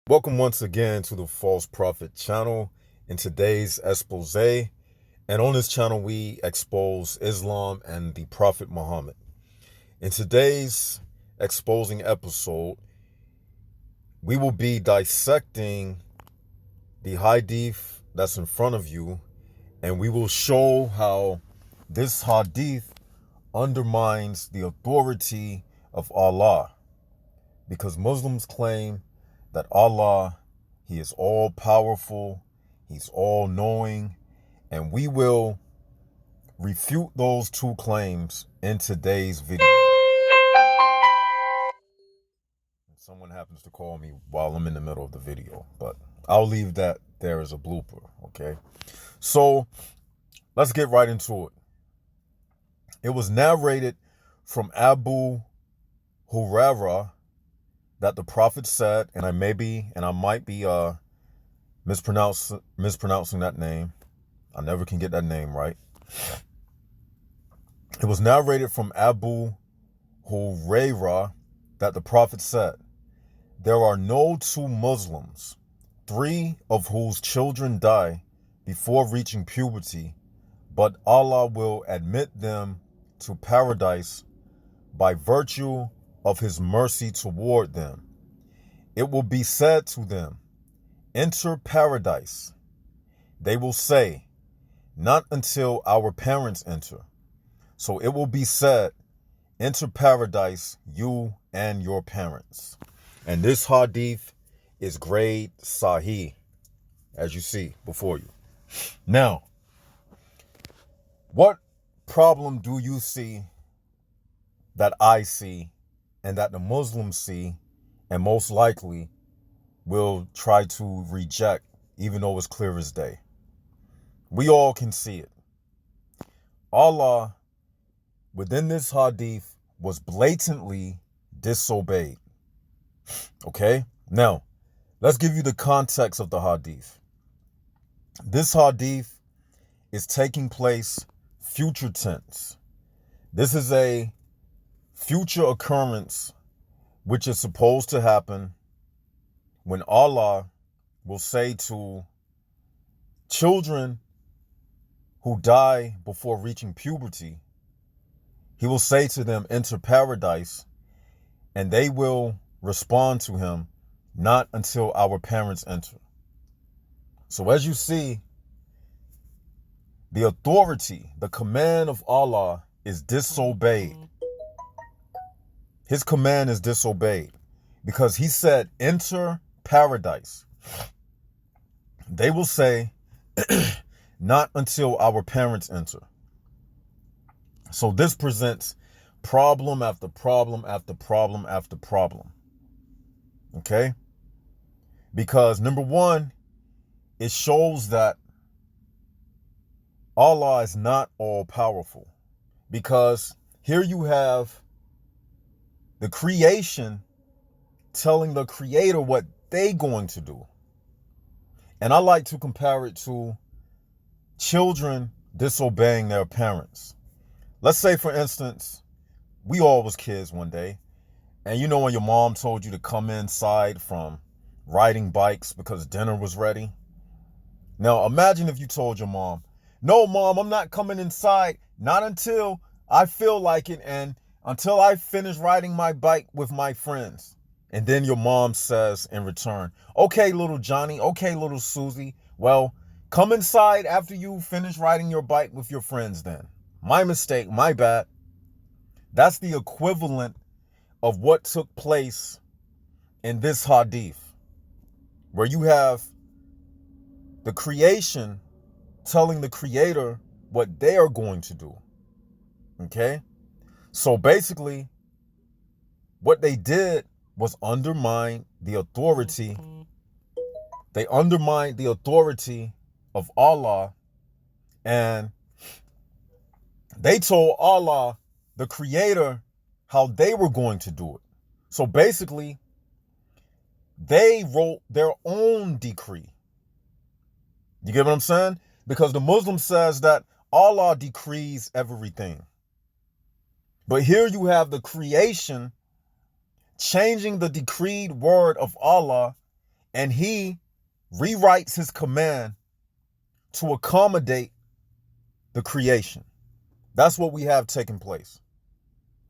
Welcome once again to the False Prophet channel. In today's expose, and on this channel we expose Islam and the Prophet Muhammad. In today's exposing episode, we will be dissecting the hadith that's in front of you, and we will show how this hadith undermines the authority of Allah, because Muslims claim that Allah, He is all powerful, He's all knowing, and we will refute those two claims in today's video. Someone happens to call me while I'm in the middle of the video, but I'll leave that there as a blooper, okay? So let's get right into it. It was narrated from Abu Hurairah that the Prophet said, and I might be mispronouncing that name. I never can get that name right. It was narrated from Abu Hurairah that the Prophet said, "There are no two Muslims, three of whose children die before reaching puberty, but Allah will admit them to paradise by virtue of His mercy toward them. It will be said to them, 'Enter paradise.' They will say, 'Not until our parents enter.' So it will be said, 'Enter paradise, you and your parents.'" And this hadith is grade Sahih, as you see before you. Now, what problem do you see that I see and that the Muslims see, and most likely will try to reject, even though it's clear as day? We all can see it. Allah, within this hadith, was blatantly disobeyed. Okay? Now, let's give you the context of the hadith. This hadith is taking place future tense. This is a future occurrence which is supposed to happen when Allah will say to children who die before reaching puberty, He will say to them, "Enter paradise," and they will respond to Him, "Not until our parents enter." So as you see, the authority, the command of Allah is disobeyed. His command is disobeyed because He said, "Enter paradise." They will say, "Not until our parents enter." So this presents problem after problem after problem after problem. Okay? Because number one, it shows that Allah is not all powerful. Because here you have the creation telling the Creator what they going to do. And I like to compare it to children disobeying their parents. Let's say, for instance, we all was kids one day, and you know when your mom told you to come inside from riding bikes because dinner was ready? Now imagine if you told your mom, "No, Mom, I'm not coming inside, not until I feel like it and until I finish riding my bike with my friends." And then your mom says in return, "Okay, little Johnny, okay, little Susie, well, come inside after you finish riding your bike with your friends then. My mistake, my bad." That's the equivalent of what took place in this hadith, where you have the creation telling the Creator what they are going to do. Okay? So basically, what they did was undermine the authority. They undermined the authority of Allah, and they told Allah, the Creator, how they were going to do it. So basically, they wrote their own decree. You get what I'm saying? Because the Muslim says that Allah decrees everything. But here you have the creation changing the decreed word of Allah and he rewrites his command to accommodate the creation. That's what we have taking place.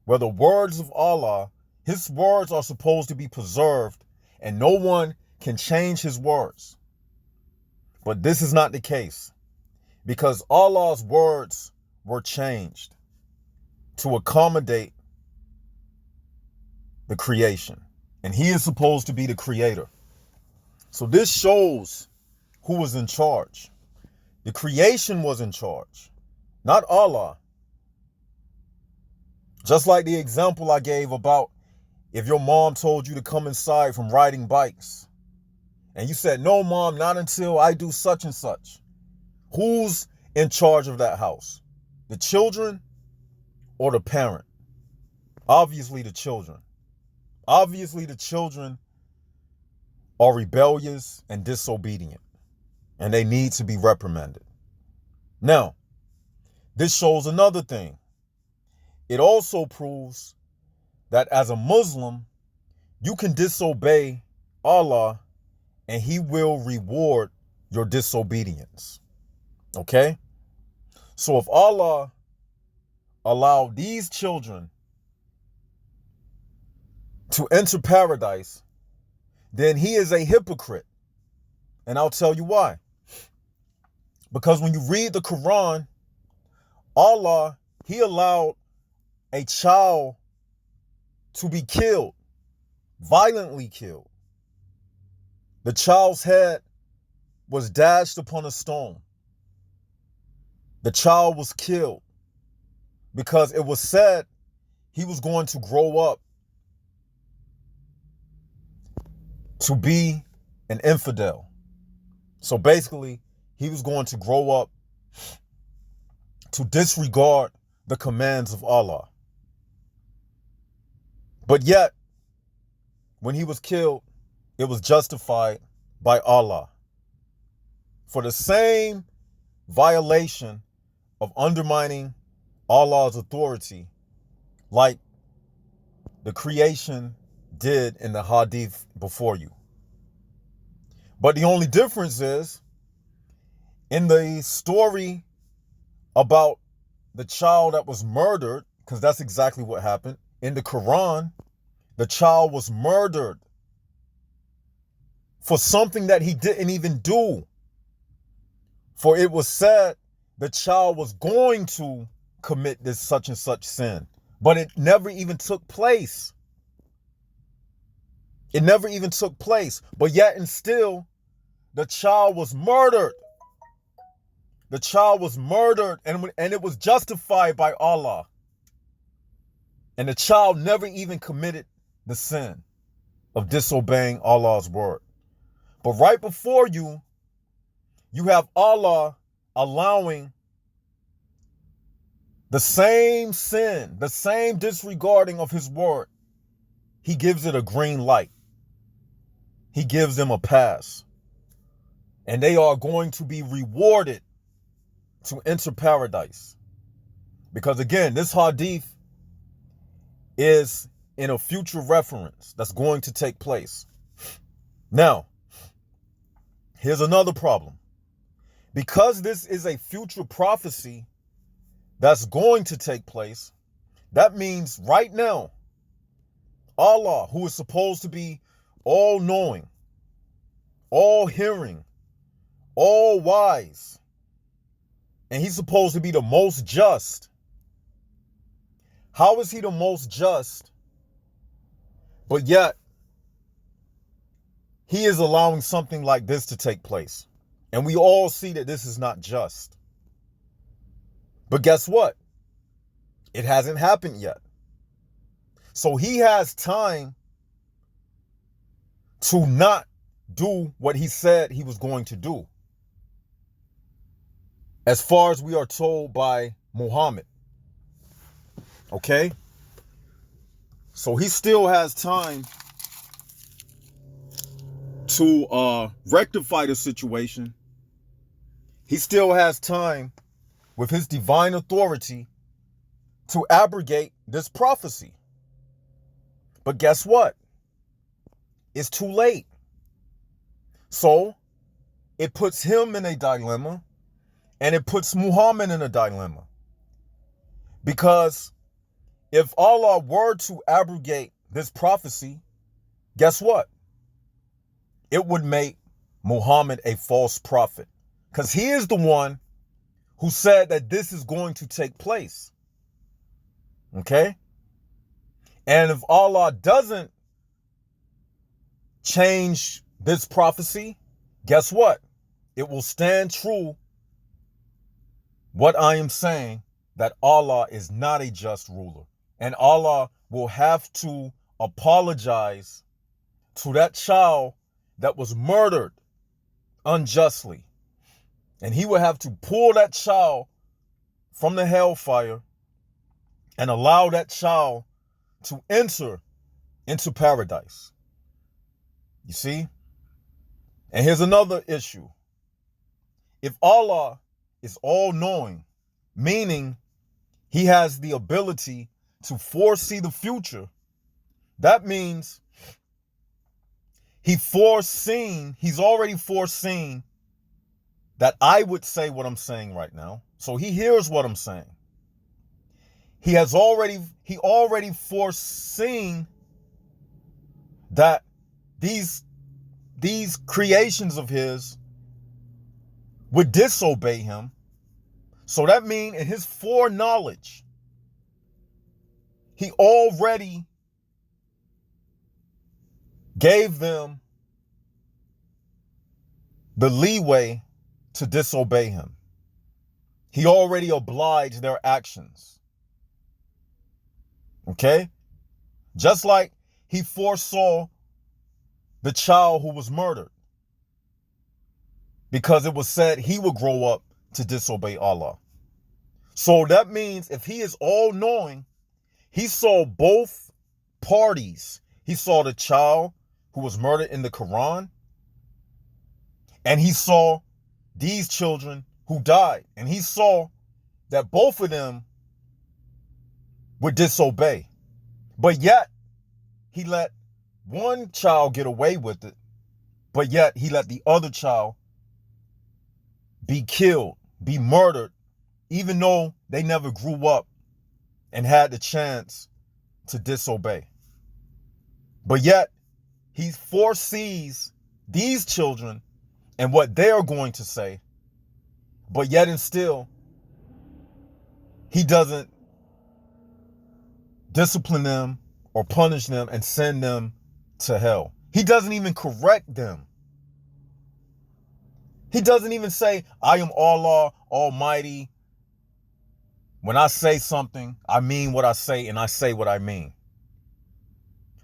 Where the words of Allah, his words are supposed to be preserved and no one can change his words. But this is not the case, because Allah's words were changed to accommodate the creation. And he is supposed to be the creator. So this shows who was in charge. The creation was in charge, not Allah. Just like the example I gave about if your mom told you to come inside from riding bikes, and you said, no, mom, not until I do such and such. Who's in charge of that house? The children or the parent? Obviously the children. Obviously the children are rebellious and disobedient, and they need to be reprimanded. Now, this shows another thing. It also proves that as a Muslim, you can disobey Allah and he will reward your disobedience. Okay? So if Allah allowed these children to enter paradise, then he is a hypocrite. And I'll tell you why. Because when you read the Quran, Allah, he allowed a child to be killed, violently killed. The child's head was dashed upon a stone. The child was killed because it was said he was going to grow up to be an infidel. So basically, he was going to grow up to disregard the commands of Allah. But yet, when he was killed, it was justified by Allah for the same violation of undermining Allah's authority, like the creation did in the hadith before you. But the only difference is, in the story about the child that was murdered, because that's exactly what happened, in the Quran, the child was murdered for something that he didn't even do. For it was said the child was going to commit this such and such sin, but it never even took place. It never even took place. But yet and still, the child was murdered. The child was murdered, and it was justified by Allah. And the child never even committed the sin of disobeying Allah's word. But right before you, you have Allah allowing the same sin, the same disregarding of his word. He gives it a green light. He gives them a pass. And they are going to be rewarded to enter paradise. Because again, this hadith is in a future reference that's going to take place. Now, here's another problem. Because this is a future prophecy that's going to take place, that means right now, Allah, who is supposed to be all-knowing, all-hearing, all-wise, and he's supposed to be the most just. How is he the most just, but yet he is allowing something like this to take place? And we all see that this is not just. But guess what? It hasn't happened yet. So he has time to not do what he said he was going to do, as far as we are told by Muhammad. Okay? So he still has time to rectify the situation. He still has time with his divine authority to abrogate this prophecy. But guess what? It's too late. So it puts him in a dilemma, and it puts Muhammad in a dilemma. Because if Allah were to abrogate this prophecy, guess what? It would make Muhammad a false prophet. Because he is the one who said that this is going to take place. Okay? And if Allah doesn't change this prophecy, guess what? It will stand true what I am saying, that Allah is not a just ruler. And Allah will have to apologize to that child that was murdered unjustly. And he will have to pull that child from the hellfire and allow that child to enter into paradise. You see? And here's another issue. If Allah is all-knowing, meaning he has the ability to foresee the future, that means he's already foreseen that I would say what I'm saying right now. So he hears what I'm saying. He already foreseen that these creations of his would disobey him. So that means in his foreknowledge, he already gave them the leeway to disobey him. He already obliged their actions. Okay? Just like he foresaw the child who was murdered, because it was said he would grow up to disobey Allah. So that means if he is all-knowing, he saw both parties. He saw the child who was murdered in the Quran, and he saw these children who died. And he saw that both of them would disobey. But yet, he let one child get away with it, but yet he let the other child be killed, be murdered, even though they never grew up and had the chance to disobey. But yet, he foresees these children and what they are going to say, but yet and still, he doesn't discipline them or punish them and send them to hell. He doesn't even correct them. He doesn't even say, I am Allah Almighty. When I say something, I mean what I say, and I say what I mean.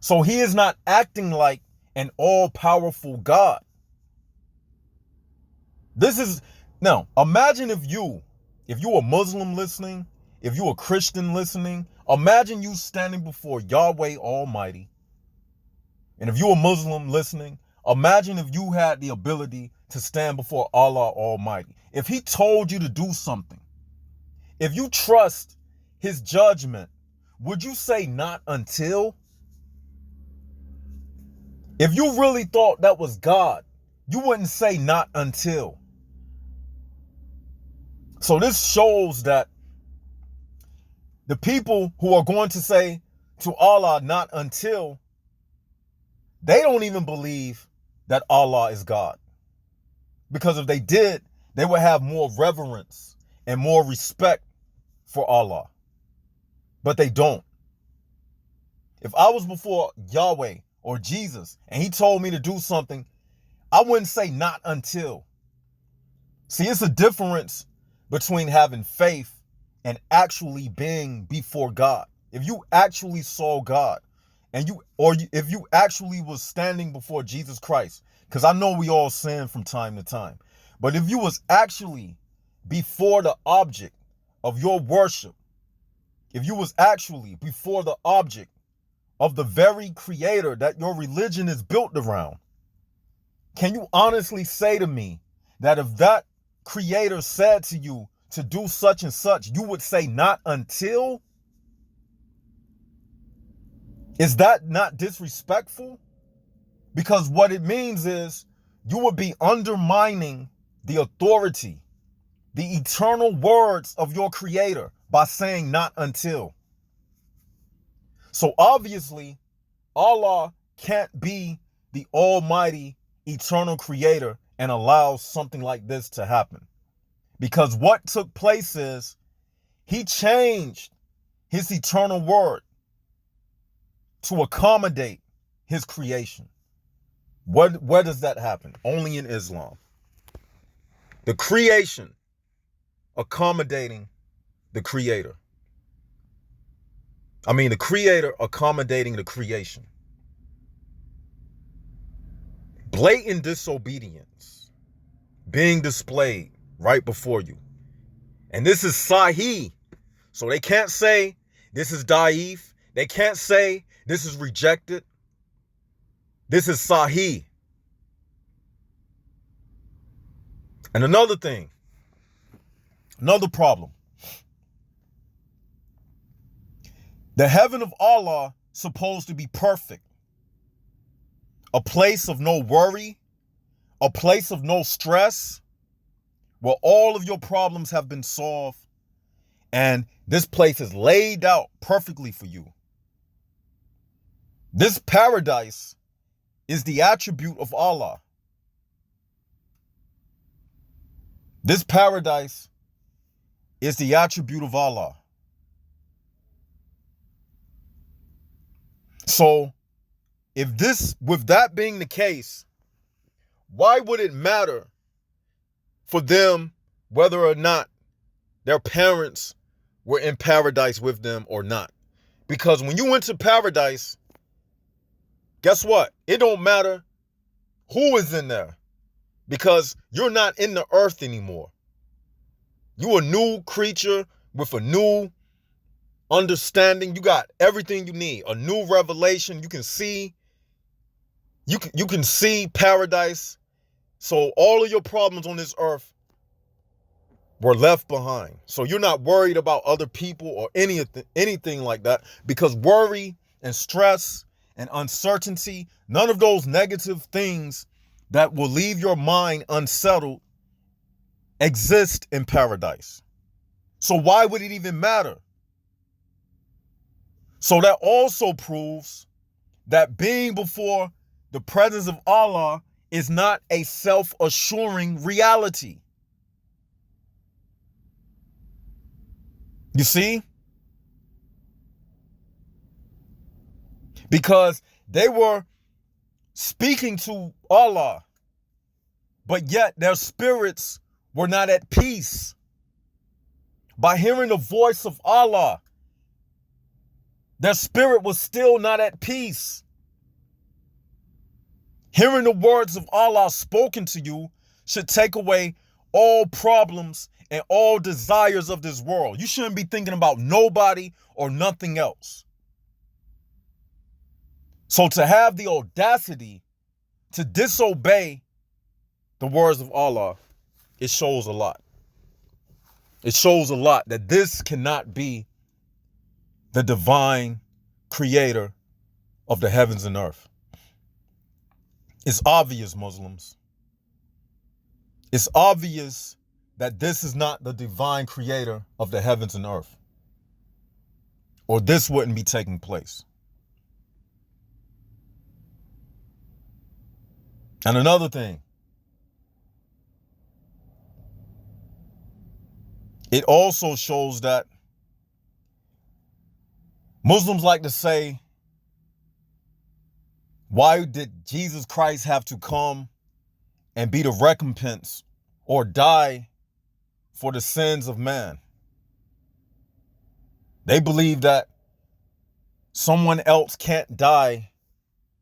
So he is not acting like an all-powerful God. Now, imagine if you a Muslim listening, if you a Christian listening, imagine you standing before Yahweh Almighty. And if you're a Muslim listening, imagine if you had the ability to stand before Allah Almighty. If he told you to do something, if you trust his judgment, would you say not until? If you really thought that was God, you wouldn't say not until. So this shows that the people who are going to say to Allah not until, they don't even believe that Allah is God. Because if they did, they would have more reverence and more respect for Allah. But they don't. If I was before Yahweh or Jesus and he told me to do something, I wouldn't say not until. See, it's a difference between having faith and actually being before God. If you actually saw God, if you actually was standing before Jesus Christ, because I know we all sin from time to time, but if you was actually before the object of your worship, if you was actually before the object of the very creator that your religion is built around, can you honestly say to me that if that creator said to you to do such and such, you would say not until? Is that not disrespectful? Because what it means is you would be undermining the authority, the eternal words of your creator by saying not until. So obviously, Allah can't be the almighty eternal creator and allow something like this to happen. Because what took place is he changed his eternal word to accommodate his creation. Where does that happen? Only in Islam. The creation accommodating the creator. The creator accommodating the creation. Blatant disobedience being displayed right before you. And this is Sahih. So they can't say this is Da'if. They can't say this is rejected. This is Sahih. And another thing, another problem. The heaven of Allah supposed to be perfect. A place of no worry, a place of no stress, where all of your problems have been solved, and this place is laid out perfectly for you. This paradise is the attribute of Allah. This paradise is the attribute of Allah. So, with that being the case, why would it matter for them whether or not their parents were in paradise with them or not? Because when you went to paradise, guess what? It don't matter who is in there, because you're not in the earth anymore. You a new creature with a new understanding. You got everything you need. A new revelation. You can see paradise. So all of your problems on this earth were left behind. So you're not worried about other people or anything like that, because worry and stress and uncertainty, none of those negative things that will leave your mind unsettled exist in paradise. So why would it even matter? So that also proves that being before the presence of Allah is not a self-assuring reality. You see? Because they were speaking to Allah, but yet their spirits were not at peace. By hearing the voice of Allah, their spirit was still not at peace. Hearing the words of Allah spoken to you should take away all problems and all desires of this world. You shouldn't be thinking about nobody or nothing else. So to have the audacity to disobey the words of Allah, it shows a lot. It shows a lot that this cannot be the divine creator of the heavens and earth. It's obvious, Muslims. It's obvious that this is not the divine creator of the heavens and earth, or this wouldn't be taking place. And another thing, it also shows that Muslims like to say, why did Jesus Christ have to come and be the recompense or die for the sins of man? They believe that someone else can't die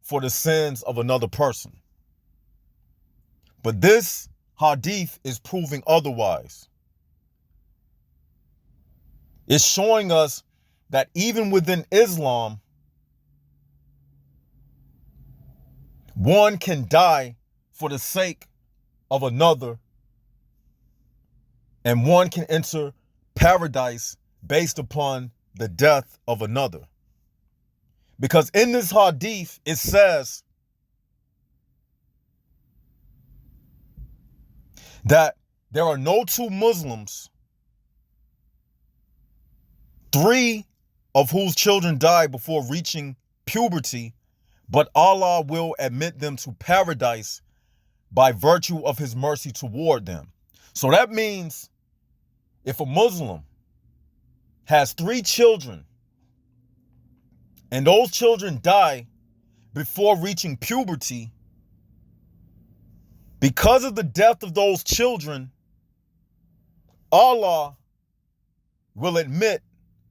for the sins of another person. But this hadith is proving otherwise. It's showing us that even within Islam, one can die for the sake of another, and one can enter paradise based upon the death of another. Because in this hadith, it says that there are no two Muslims, three of whose children die before reaching puberty, but Allah will admit them to paradise by virtue of his mercy toward them. So that means if a Muslim has three children and those children die before reaching puberty, because of the death of those children, Allah will admit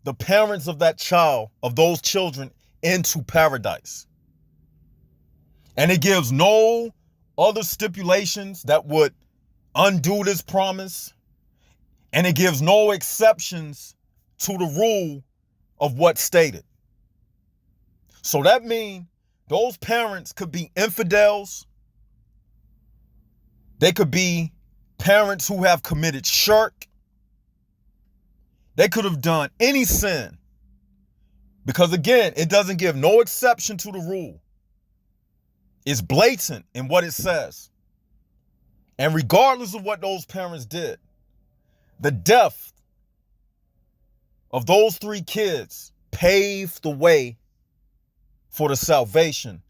the parents of that child, of those children, into paradise. And it gives no other stipulations that would undo this promise. And it gives no exceptions to the rule of what's stated. So that means those parents could be infidels. They could be parents who have committed shirk. They could have done any sin. Because again, it doesn't give no exception to the rule. It's blatant in what it says. And regardless of what those parents did, the death of those three kids paved the way for the salvation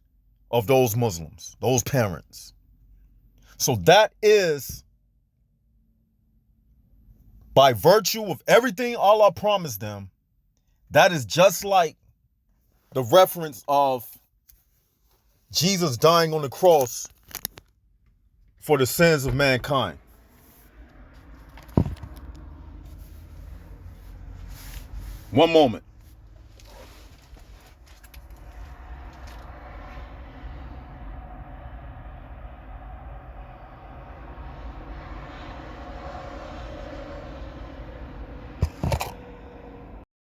of those Muslims, those parents. So that is, by virtue of everything Allah promised them, that is just like the reference of Jesus dying on the cross for the sins of mankind. One moment.